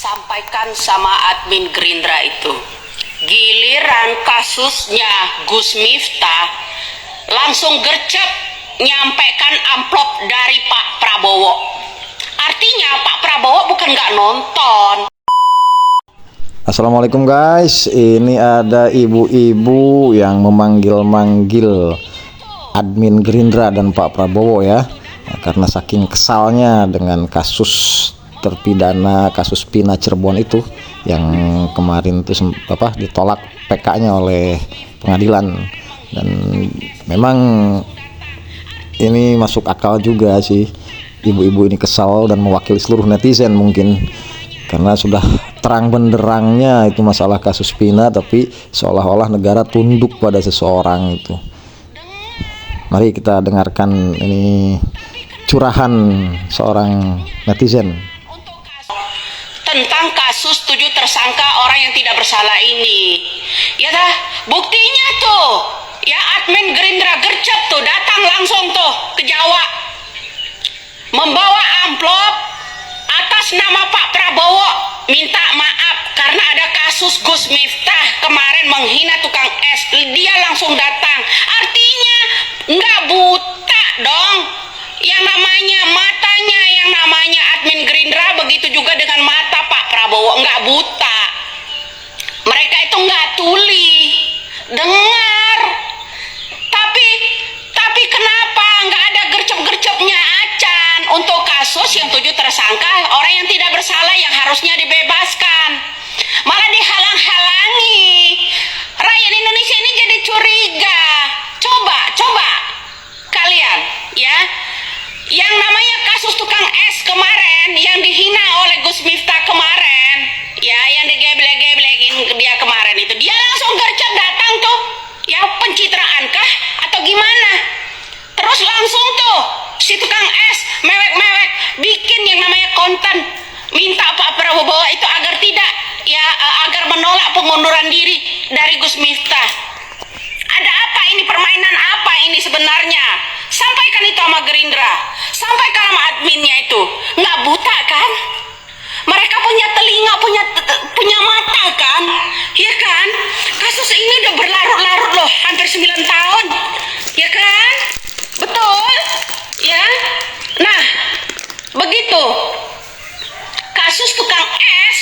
sampaikan sama admin Gerindra itu, giliran kasusnya Gus Miftah langsung gercep nyampaikan amplop dari Pak Prabowo. Artinya Pak Prabowo bukan nggak nonton. Assalamualaikum guys, ini ada ibu-ibu yang memanggil-manggil admin Gerindra dan Pak Prabowo ya, karena saking kesalnya dengan kasus terpidana kasus Pina Cirebon itu yang kemarin itu ditolak PK-nya oleh pengadilan. Dan memang ini masuk akal juga sih, ibu-ibu ini kesal dan mewakili seluruh netizen mungkin, karena sudah terang benderangnya itu masalah kasus Pina, tapi seolah-olah negara tunduk pada seseorang itu. Mari kita dengarkan ini curahan seorang netizen Tentang kasus 7 tersangka orang yang tidak bersalah ini. Ya dah, buktinya tuh. Ya admin Gerindra gercep tuh, datang langsung tuh ke Jawa. Membawa amplop atas nama Pak Prabowo, minta maaf karena ada kasus Gus Miftah kemarin menghina tukang es. Dia langsung datang. Artinya nggak buta dong. Yang namanya matanya, yang namanya admin Gerindra, begitu juga dengan mata Pak Prabowo, nggak buta. Mereka itu nggak tuli, dengar. Tapi kenapa nggak ada gercep-gercepnya acan untuk kasus yang 7 tersangka orang yang tidak bersalah yang harusnya dibebaskan, malah dihalang-halangi. Rakyat Indonesia ini jadi curiga. Coba kalian ya, yang namanya kasus tukang es kemarin yang dihina oleh Gus Miftah kemarin ya, yang digeblek-geblekin dia kemarin itu, dia langsung gercep datang tuh ya, pencitraan kah atau gimana? Terus langsung tuh si tukang es mewek-mewek bikin yang namanya konten, minta Pak Prabowo itu agar tidak ya, agar menolak pengunduran diri dari Gus Miftah. Ada apa ini, permainan apa ini sebenarnya? Sampaikan itu sama Gerindra, sampaikan sama adminnya itu. Nggak buta kan? Mereka punya telinga, punya mata kan? Ya kan? Kasus ini udah berlarut-larut loh, hampir 9 tahun. Ya kan? Betul? Ya? Nah, begitu. Kasus tukang es,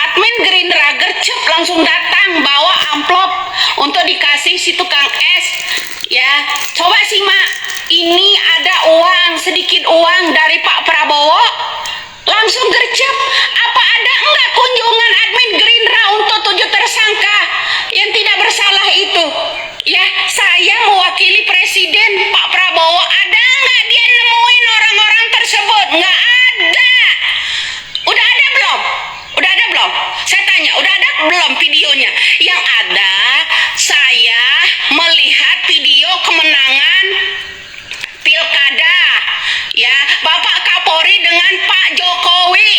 admin Gerindra gercep langsung datang bawa amplop untuk dikasih si tukang es. Ya, coba simak. Ini ada uang, sedikit uang dari Pak Prabowo, langsung gercep. Apa ada enggak kunjungan admin Gerindra untuk 7 tersangka yang tidak bersalah itu? Ya, saya mewakili Presiden Pak Prabowo. Ada enggak dia nemuin orang-orang tersebut? Enggak ada. Udah ada belum? Udah ada belum? Saya tanya, udah ada belum videonya? Yang ada, saya melihat video kemenangan Pilkada ya, Bapak Kapolri dengan Pak Jokowi.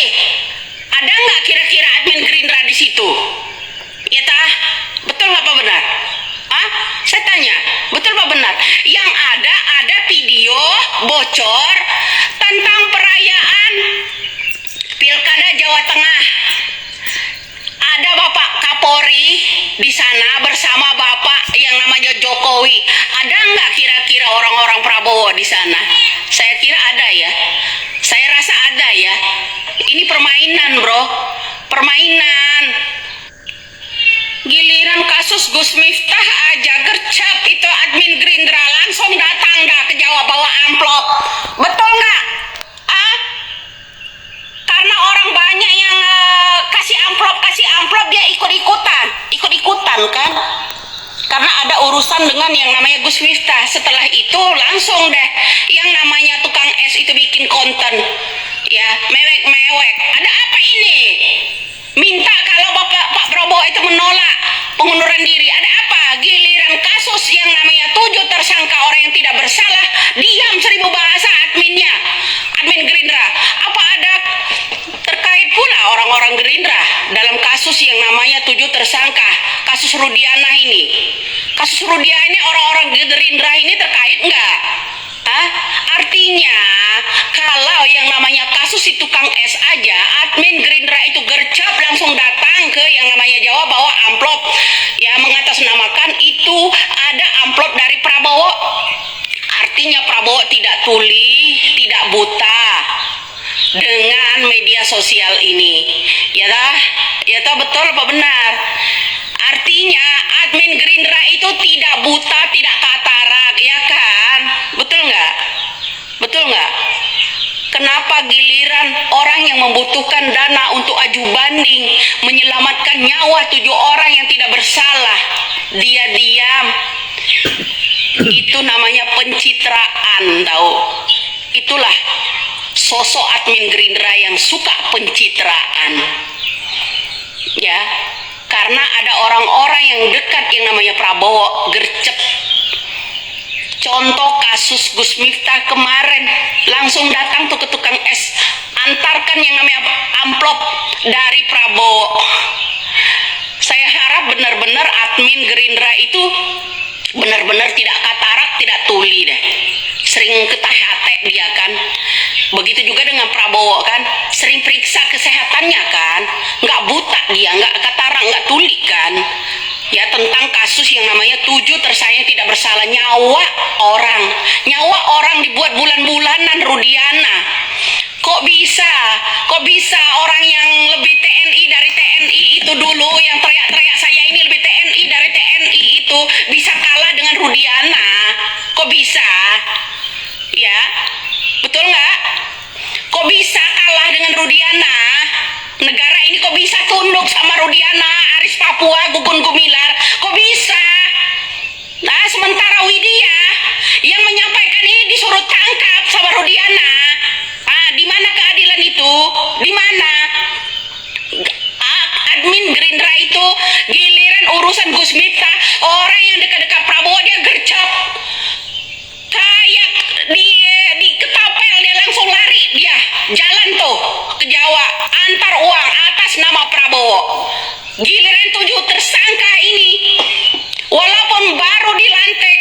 Ada nggak kira-kira admin Gerindra di situ? Ya tah, betul nggak Pak benar? Ah, saya tanya, betul Pak benar? Yang ada video bocor tentang perayaan Pilkada Jawa Tengah. Ada Bapak Kapolri di sana bersama Bapak yang namanya Jokowi. Ada nggak kira-kira orang-orang Prabowo di sana? Saya kira ada ya. Saya rasa ada ya. Ini permainan bro, permainan. Giliran kasus Gus Miftah aja gercep itu admin Gerindra langsung datang dah ke Jawa bawa amplop. Betul nggak? Ah? Karena orang banyak yang kasih amplop dia ikut-ikutan kan? Karena ada urusan dengan yang namanya Gus Miftah. Setelah itu langsung deh yang namanya tukang es itu bikin konten ya, mewek-mewek. Ada apa ini? Minta kalau Pak Prabowo itu menolak pengunduran diri. Ada apa? Giliran kasus yang namanya 7 tersangka orang yang tidak bersalah, diam 1000 bahasa adminnya, admin Gerindra. Apa ada terkait pula orang-orang Gerindra dalam kasus yang namanya 7 tersangka kasus Rudiana ini? Kasus Rudiana ini orang-orang Gerindra ini terkait enggak? Artinya kalau yang namanya kasus si tukang es aja admin Gerindra itu gercep langsung datang ke yang namanya Jawa bawa amplop, ya mengatasnamakan itu ada amplop dari Prabowo. Artinya Prabowo tidak tuli, tidak buta dengan media sosial ini. Ya toh betul apa benar? Artinya admin Gerindra itu tidak buta, tidak katarak, ya kan? Betul nggak? Betul nggak? Kenapa giliran orang yang membutuhkan dana untuk aju banding, menyelamatkan nyawa 7 orang yang tidak bersalah, dia diam? Itu namanya pencitraan, tahu? Itulah sosok admin Gerindra yang suka pencitraan. Ya, karena ada orang-orang yang dekat yang namanya Prabowo gercep. Contoh kasus Gus Miftah kemarin, langsung datang tuh ke tukang es, antarkan yang namanya amplop dari Prabowo. Saya harap benar-benar admin Gerindra itu benar-benar tidak katarak, tidak tuli deh. Sering ketahate dia kan. Begitu juga dengan Prabowo kan, sering periksa kesehatannya kan, nggak buta dia, nggak katarak, nggak tuli kan. Ya, tentang kasus yang namanya 7 tersangka yang tidak bersalah, nyawa orang dibuat bulan-bulanan, Rudiana. Kok bisa orang yang lebih TNI dari TNI itu dulu, yang teriak-teriak saya ini lebih TNI dari TNI itu, bisa kalah dengan Rudiana? Kok bisa? Ya, betul nggak? Kok bisa kalah dengan Rudiana? Negara ini kok bisa tunduk sama Rudiana, Aris Papua, Gugun Gumilar? Kok bisa? Nah, sementara Widya yang menyampaikan ini disuruh tangkap sama Rudiana. Di mana keadilan itu? Di mana? Admin Gerindra itu giliran urusan Gus Miftah, orang yang dekat-dekat Prabowo dia gercep. Kayak di ketapel dia langsung lari, dia jalan tuh ke Jawa, antar uang atas nama Prabowo. Giliran 7 tersangka ini, walaupun baru dilantik,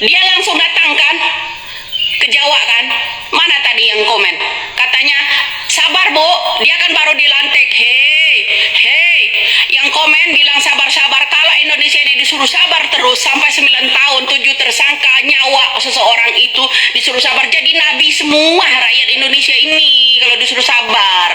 dia langsung datang kan ke Jawa kan. Mana tadi yang komen? Katanya, sabar Bu, dia kan baru dilantik. Hei, yang komen bilang sabar-sabar. Kalau Indonesia ini disuruh sabar terus sampai 9 tahun, 7 tersangka, nyawa seseorang itu disuruh sabar. Jadi nabi semua rakyat Indonesia ini kalau disuruh sabar.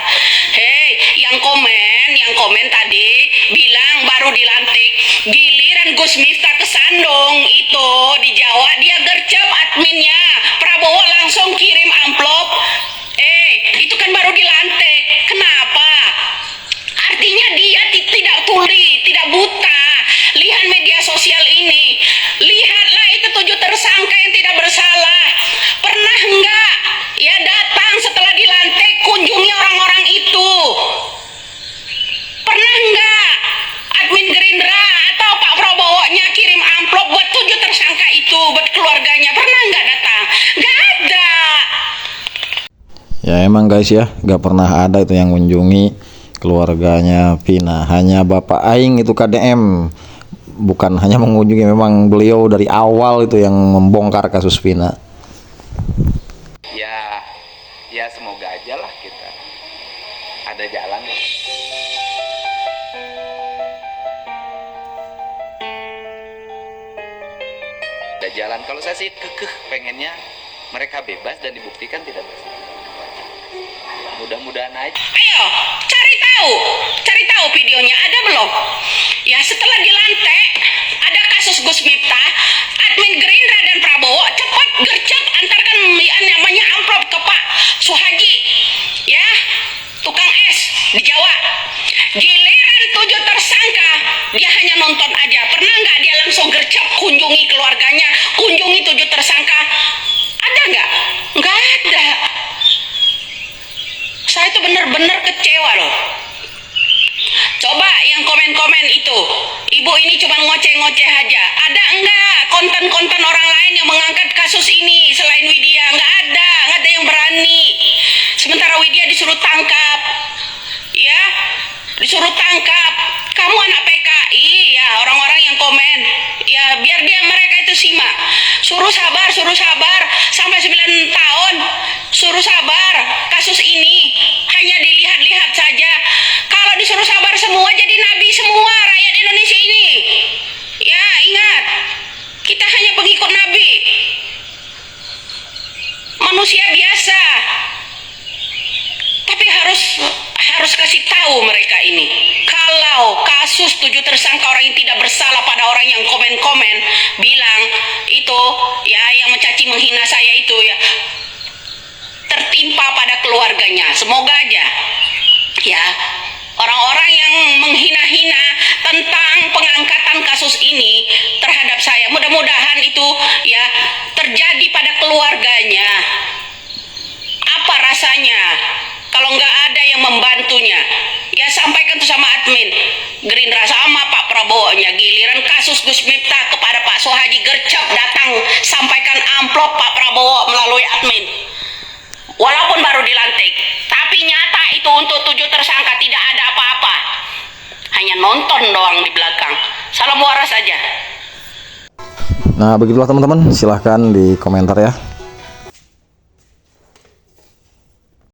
Hei, yang komen tadi bilang baru dilantik. Giliran Gus Miftah kesandung itu di Jawa, dia gercep adminnya. Prabowo langsung kirim amplop. Itu kan baru dilantik. Kenapa? Artinya dia tidak tuli, tidak buta. Lihat media sosial ini. Lihatlah itu 7 tersangka yang tidak bersalah. Pernah enggak ya datang setelah dilantik, kunjungi orang-orang itu? Pernah enggak admin Gerindra atau Pak Prabowo-nya kirim amplop buat 7 tersangka itu, buat keluarganya? Pernah enggak datang? Enggak ada. Ya emang guys ya, gak pernah ada itu yang mengunjungi keluarganya Vina. Hanya Bapak Aing itu KDM, bukan hanya mengunjungi, memang beliau dari awal itu yang membongkar kasus Vina. Ya semoga aja lah kita ada jalan. Ada jalan. Kalau saya sih kekeh pengennya mereka bebas dan dibuktikan tidak bersalah. Mudah-mudahan aja. Ayo, cari tahu videonya, ada belum? Ya, setelah dilantik, ada kasus Gus Miftah, admin Gerindra dan Prabowo cepat gercep antarkan namanya amplop ke Pak Suhaji, ya, tukang es di Jawa. Giliran 7 tersangka, dia hanya nonton aja. Pernah nggak dia langsung gercep kunjungi keluarganya, kunjungi 7 tersangka? Ada nggak? Nggak ada. Saya itu benar-benar kecewa loh. Coba yang komen-komen itu, ibu ini cuma ngoceh-ngoceh aja. Ada enggak konten-konten orang lain yang mengangkat kasus ini selain Widya? Enggak ada yang berani. Sementara Widya disuruh tangkap, ya, disuruh tangkap. Kamu anak PKI, ya, orang-orang yang komen, ya, biar mereka itu simak. Suruh sabar sampai 9 tahun. Suruh sabar, kasus ini hanya dilihat-lihat saja. Kalau disuruh sabar semua rakyat Indonesia ini. Ya, ingat, kita hanya pengikut Nabi. Manusia biasa. Tapi harus kasih tahu mereka ini. Kalau kasus 7 tersangka orang yang tidak bersalah pada orang yang komen-komen bilang itu ya yang mencaci menghina saya itu ya tertimpa pada keluarganya. Semoga aja ya orang-orang yang menghina-hina tentang pengangkatan kasus ini terhadap saya, mudah-mudahan itu ya terjadi pada keluarganya. Apa rasanya kalau nggak ada yang membantunya? Ya sampaikan tuh sama admin Gerindra sama Pak Prabowo nya. Giliran kasus Gus Miftah kepada Pak Sohaji gercep datang sampaikan amplop Pak Prabowo melalui admin. Walaupun baru dilantik, tapi nyata itu untuk 7 tersangka tidak ada apa-apa. Hanya nonton doang di belakang. Salam waras aja. Nah, begitulah teman-teman, silahkan di komentar ya.